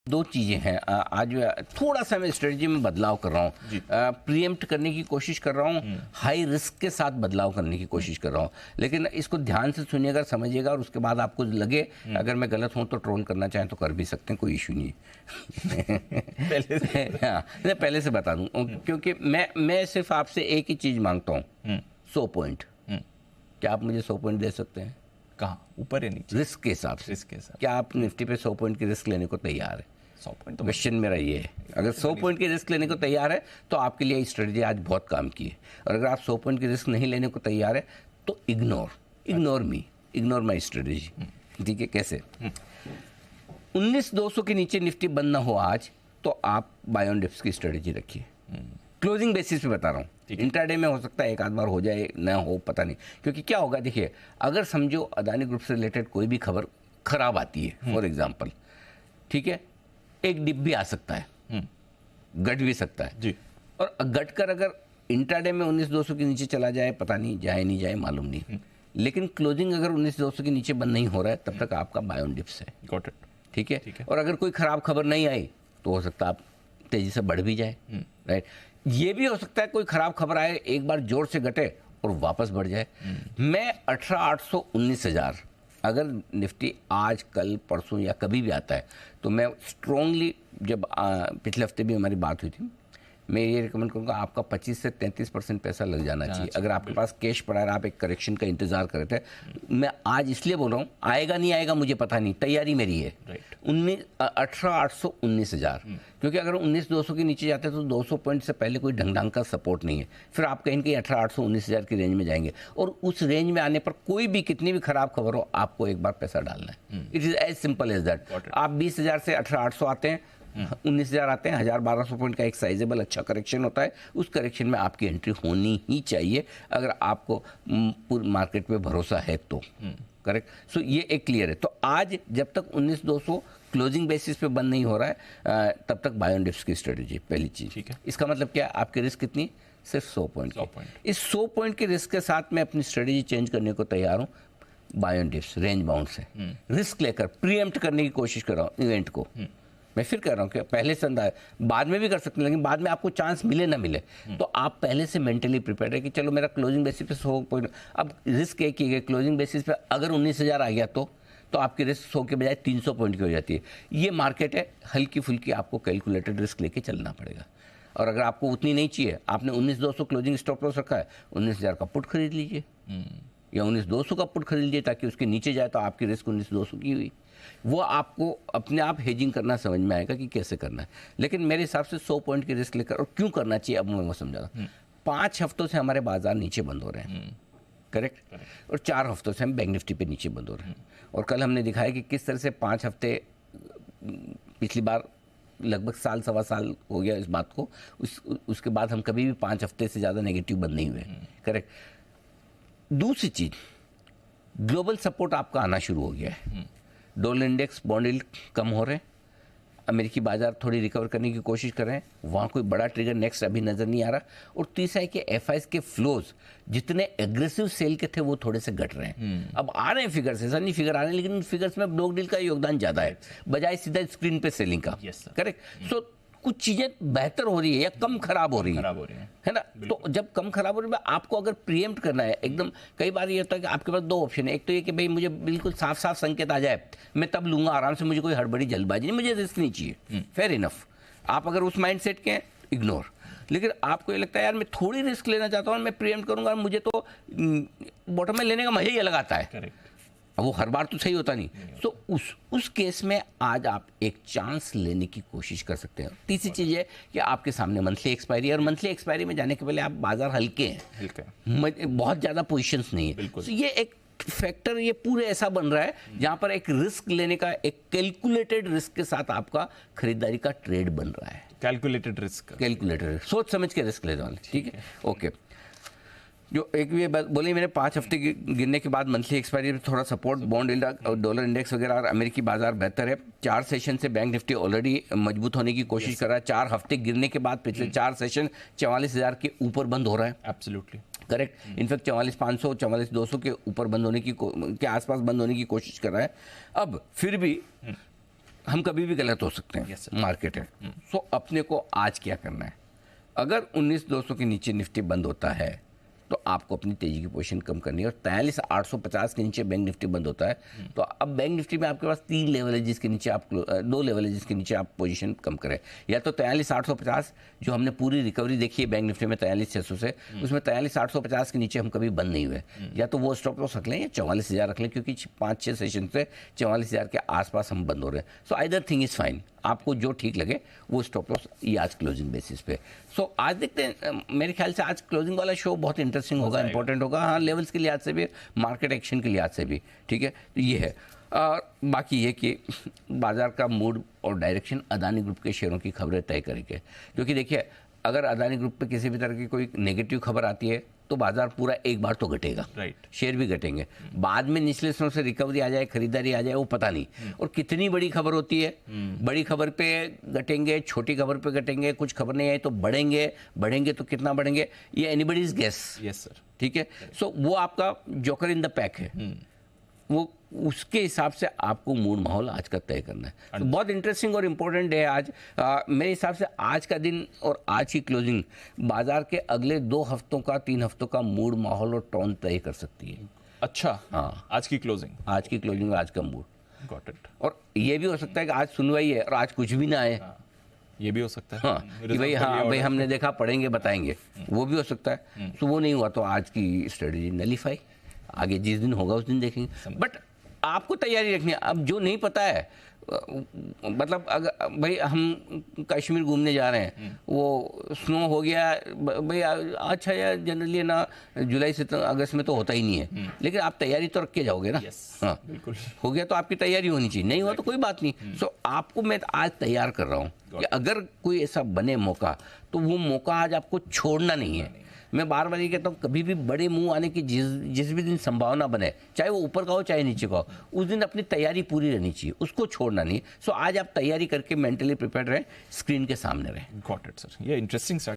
दो चीज़ें हैं। आज थोड़ा सा मैं स्ट्रेटजी में बदलाव कर रहा हूँ, प्रीएम्प्ट करने की कोशिश कर रहा हूँ, हाई रिस्क के साथ बदलाव करने की कोशिश कर रहा हूँ। लेकिन इसको ध्यान से सुनिएगा, समझिएगा, और उसके बाद आपको लगे अगर मैं गलत हूँ तो ट्रोल करना चाहें तो कर भी सकते हैं, कोई इशू नहीं है। हाँ, मैं पहले से बता दूँ, क्योंकि मैं सिर्फ आपसे एक ही चीज़ मांगता हूँ, 100 पॉइंट। क्या आप मुझे 100 पॉइंट दे सकते हैं? कहाँ, ऊपर या नीचे? रिस्क के हिसाब से। रिस्क के हिसाब। क्या आप निफ्टी पे 100 पॉइंट की रिस्क लेने को तैयार है? 100 पॉइंट तो क्वेश्चन मेरा ये है, अगर 100 पॉइंट की रिस्क लेने को तैयार है तो आपके लिए स्ट्रेटजी आज बहुत काम की है। और अगर आप 100 पॉइंट की रिस्क नहीं लेने को तैयार है तो इग्नोर माई स्ट्रेटजी। ठीक है? कैसे? 19,200 के नीचे निफ्टी बंद ना हो आज तो आप बाय ऑन डिप्स की स्ट्रेटजी रखिए। क्लोजिंग बेसिस पे बता रहा हूँ, इंट्राडे में हो सकता है एक आध बार हो जाए, ना हो, पता नहीं। क्योंकि क्या होगा, देखिए, अगर समझो अदानी ग्रुप से रिलेटेड कोई भी खबर खराब आती है, फॉर एग्जाम्पल, ठीक है, एक डिप भी आ सकता है, घट भी सकता है जी। और घट कर अगर इंट्राडे में 19,200 के नीचे चला जाए, पता नहीं जाए नहीं जाए, मालूम नहीं। लेकिन क्लोजिंग अगर 19,200 के नीचे बंद नहीं हो रहा है तब तक आपका बाय ऑन डिप्स है। Got it. ठीक है? और अगर कोई खराब खबर नहीं आई तो हो सकता है आप तेजी से बढ़ भी जाए, राइट? ये भी हो सकता है कोई खराब खबर आए, एक बार जोर से घटे और वापस बढ़ जाए। मैं 18,800 19,000 अगर निफ्टी आज कल परसों या कभी भी आता है तो मैं स्ट्रांगली, जब पिछले हफ्ते भी हमारी बात हुई थी, मैं ये रिकमेंड करूँगा आपका 25 से 33% पैसा लग जाना चाहिए। अगर आपके पास कैश पड़ा है, आप एक करेक्शन का इंतजार कर रहे थे, मैं आज इसलिए बोल रहा हूँ, आएगा नहीं आएगा मुझे पता नहीं, तैयारी मेरी है। 18,800 19,000, क्योंकि अगर 19,200 के नीचे जाते हैं तो 200 पॉइंट से पहले कोई ढंग का सपोर्ट नहीं है, फिर आप कहीं कहीं 18,800 19,000 की रेंज में जाएंगे और उस रेंज में आने पर कोई भी कितनी भी खराब खबर हो, आपको एक बार पैसा डालना है। It is as simple as that. आप 20,000 से 18,800 आते हैं, 19,000 आते हैं, 1,000-1,200 पॉइंट का एक साइजेबल अच्छा करेक्शन होता है, उस करेक्शन में आपकी एंट्री होनी ही चाहिए अगर आपको पूरी मार्केट पे भरोसा है तो। करेक्ट? सो ये एक क्लियर है। तो आज जब तक 19,200 क्लोजिंग बेसिस पे बंद नहीं हो रहा है तब तक बाय ऑन डिप्स की स्ट्रेटजी पहली चीज। ठीक है। इसका मतलब क्या है? आपकी रिस्क कितनी? सिर्फ 100 पॉइंट की। इस 100 पॉइंट के रिस्क के साथ मैं अपनी स्ट्रेटजी चेंज करने को तैयार हूँ। Buy on dips range bound से रिस्क लेकर प्रीएम्प्ट करने की कोशिश कर रहा हूँ इवेंट को। मैं फिर कह रहा हूँ कि पहले से अंदाज, बाद में भी कर सकते हैं, लेकिन बाद में आपको चांस मिले ना मिले तो आप पहले से मेंटली प्रिपेयर है कि चलो मेरा क्लोजिंग बेसिस पे 100 पॉइंट। अब रिस्क एक ही है, क्लोजिंग बेसिस पे अगर 19,000 आ गया तो आपकी रिस्क 100 के बजाय 300 पॉइंट की हो जाती है। ये मार्केट है, हल्की फुल्की आपको कैलकुलेटेड रिस्क लेके चलना पड़ेगा। और अगर आपको उतनी नहीं चाहिए, आपने 19,200 क्लोजिंग स्टॉप लॉस रखा है, 19,000 का पुट खरीद लीजिए या 19,200 का पुट खरीद लीजिए ताकि उसके नीचे जाए तो आपकी रिस्क 19,200 की हुई। वो आपको अपने आप हेजिंग करना समझ में आएगा कि कैसे करना है। लेकिन मेरे हिसाब से 100 पॉइंट की रिस्क लेकर, और क्यों करना चाहिए अब मैं वो समझा रहा हूँ। 5 हफ्तों से हमारे बाजार नीचे बंद हो रहे हैं, करेक्ट? और 4 हफ्तों से हम बैंक निफ्टी पे नीचे बंद हो रहे हैं। और कल हमने दिखाया कि किस तरह से 5 हफ्ते, पिछली बार लगभग साल सवा साल हो गया इस बात को, उसके बाद हम कभी भी 5 हफ्ते से ज़्यादा नेगेटिव बंद नहीं हुए, करेक्ट? दूसरी चीज, ग्लोबल सपोर्ट आपका आना शुरू हो गया है। डॉलर इंडेक्स, बॉन्ड यील्ड कम हो रहे हैं, अमेरिकी बाजार थोड़ी रिकवर करने की कोशिश कर रहे हैं, वहाँ कोई बड़ा ट्रिगर नेक्स्ट अभी नज़र नहीं आ रहा। और तीसरा है कि एफआईज के फ्लोज जितने एग्रेसिव सेल के थे वो थोड़े से घट रहे हैं। अब आ रहे हैं फिगर्स, ऐसा नहीं फिगर आ रहे हैं, लेकिन उन फिगर्स में ब्लॉक डील का योगदान ज़्यादा है बजाय सीधा स्क्रीन पे सेलिंग का। करेक्ट? सो कुछ चीज़ें बेहतर हो रही है या कम खराब हो रही है ना? तो जब कम खराब हो रही है, आपको अगर प्रीएम्प्ट करना है एकदम, कई बार ये होता है कि आपके पास 2 ऑप्शन है। एक तो ये कि भाई मुझे बिल्कुल साफ साफ संकेत आ जाए, मैं तब लूंगा आराम से, मुझे कोई हड़बड़ी जल्दबाजी नहीं, मुझे रिस्क नहीं चाहिए, फेयर इनफ। आप अगर उस माइंड सेट के हैं, इग्नोर। लेकिन आपको ये लगता है यार मैं थोड़ी रिस्क लेना चाहता हूँ, मैं प्रीएम्प्ट करूंगा, मुझे तो बॉटम में लेने का मजा ही अलग आता है, वो हर बार तो सही होता नहीं। तो उस केस में आज आप एक चांस लेने की कोशिश कर सकते हैं। तीसरी चीज़ है कि आपके सामने मंथली एक्सपायरी है, और मंथली एक्सपायरी में जाने के पहले आप बाजार हल्के हैं, बहुत ज़्यादा पोजीशंस नहीं है। तो ये एक फैक्टर ये पूरे ऐसा बन रहा है जहाँ पर एक रिस्क लेने का, एक कैलकुलेटेड रिस्क के साथ आपका खरीदारी का ट्रेड बन रहा है। कैलकुलेटेड सोच समझ के रिस्क लेने वाले। ठीक है, ओके। जो एक भी बात बोली मैंने, 5 हफ्ते गिरने के बाद मंथली एक्सपायरी में थोड़ा सपोर्ट, बॉन्ड इंडेक्स और डॉलर इंडेक्स वगैरह और अमेरिकी बाजार बेहतर है। 4 सेशन से बैंक निफ्टी ऑलरेडी मजबूत होने की कोशिश कर रहा है। 4 हफ्ते गिरने के बाद पिछले 4 सेशन 44,000 के ऊपर बंद हो रहा है। Absolutely correct. इनफैक्ट 44,500 44,200 के ऊपर बंद होने की के आसपास बंद होने की कोशिश कर रहा है। अब फिर भी हम कभी भी गलत हो सकते हैं, Yes, sir. मार्केट है। सो अपने को आज क्या करना है, अगर 19,200 के नीचे निफ्टी बंद होता है तो आपको अपनी तेजी की पोजीशन कम करनी है, और 43,850 के नीचे बैंक निफ्टी बंद होता है तो अब बैंक निफ्टी में आपके पास 3 लेवल है जिसके नीचे आप 2 लेवल है जिसके नीचे आप पोजीशन कम करें। या तो 43,850 जो हमने पूरी रिकवरी देखी है बैंक निफ्टी में 43,600 से, उसमें 43,850 के नीचे हम कभी बंद नहीं हुए, या तो वो स्टॉप लॉस रख लें या 44,000 रख लें, क्योंकि 5-6 सेशन से 44,000 के आसपास हम बंद हो रहे हैं। So either thing is fine, आपको जो ठीक लगे वो स्टॉप लॉस ये आज क्लोजिंग बेसिस पे। सो आज देखते हैं, मेरे ख्याल से आज क्लोजिंग वाला शो बहुत इंटरेस्टिंग होगा, इंपॉर्टेंट होगा, हाँ, लेवल्स के लिहाज से भी, मार्केट एक्शन के लिहाज से भी, ठीक है। तो ये है, और बाकी ये कि बाजार का मूड और डायरेक्शन अदानी ग्रुप के शेयरों की खबरें तय करेंगे, क्योंकि देखिए अगर अदानी ग्रुप पे किसी भी तरह की कोई नेगेटिव खबर आती है तो बाजार पूरा एक बार तो घटेगा, राइट, शेयर भी घटेंगे, बाद में निचले स्तरों से रिकवरी आ जाए, खरीदारी आ जाए, वो पता नहीं। और कितनी बड़ी खबर होती है, बड़ी खबर पे घटेंगे, छोटी खबर पे घटेंगे, कुछ खबर नहीं आई तो बढ़ेंगे, बढ़ेंगे तो कितना बढ़ेंगे, ये एनीबडीज गेस, यस सर, ठीक है। सो वो आपका जोकर इन द पैक है, वो उसके हिसाब से आपको मूड माहौल आज का तय करना है। तो बहुत इंटरेस्टिंग और इम्पोर्टेंट है आज। मेरे हिसाब से आज का दिन और आज की क्लोजिंग बाजार के अगले 2 हफ्तों का, 3 हफ्तों का मूड माहौल और टोन तय कर सकती है। अच्छा, हाँ, आज की क्लोजिंग, आज की क्लोजिंग और आज का मूड, गॉट इट। और ये भी हो सकता है कि आज सुनवाई है और आज कुछ भी ना आए, ये भी हो सकता है, हाँ, कि भाई हाँ भाई हमने देखा, पढ़ेंगे बताएंगे, वो भी हो सकता है। तो वो नहीं हुआ तो आज की स्ट्रेटेजी नलीफाई, आगे जिस दिन होगा उस दिन देखेंगे। बट आपको तैयारी रखनी है। अब जो नहीं पता है, मतलब अगर भाई हम कश्मीर घूमने जा रहे हैं, वो स्नो हो गया भाई, अच्छा यार जनरली ना जुलाई से अगस्त में तो होता ही नहीं है, लेकिन आप तैयारी तो रख के जाओगे ना। हाँ, बिल्कुल, हो गया तो आपकी तैयारी होनी चाहिए, नहीं हुआ तो कोई बात नहीं। सो आपको मैं आज तैयार कर रहा हूँ कि अगर कोई ऐसा बने मौका तो वो मौका आज आपको छोड़ना नहीं है। मैं बार बार ये कहता हूँ, कभी भी बड़े मुंह आने की जिस भी दिन संभावना बने, चाहे वो ऊपर का हो चाहे नीचे का हो, उस दिन अपनी तैयारी पूरी रहनी चाहिए, उसको छोड़ना नहीं। सो आज आप तैयारी करके मेंटली प्रिपेयर रहें, स्क्रीन के सामने रहें। गॉट इट सर, ये इंटरेस्टिंग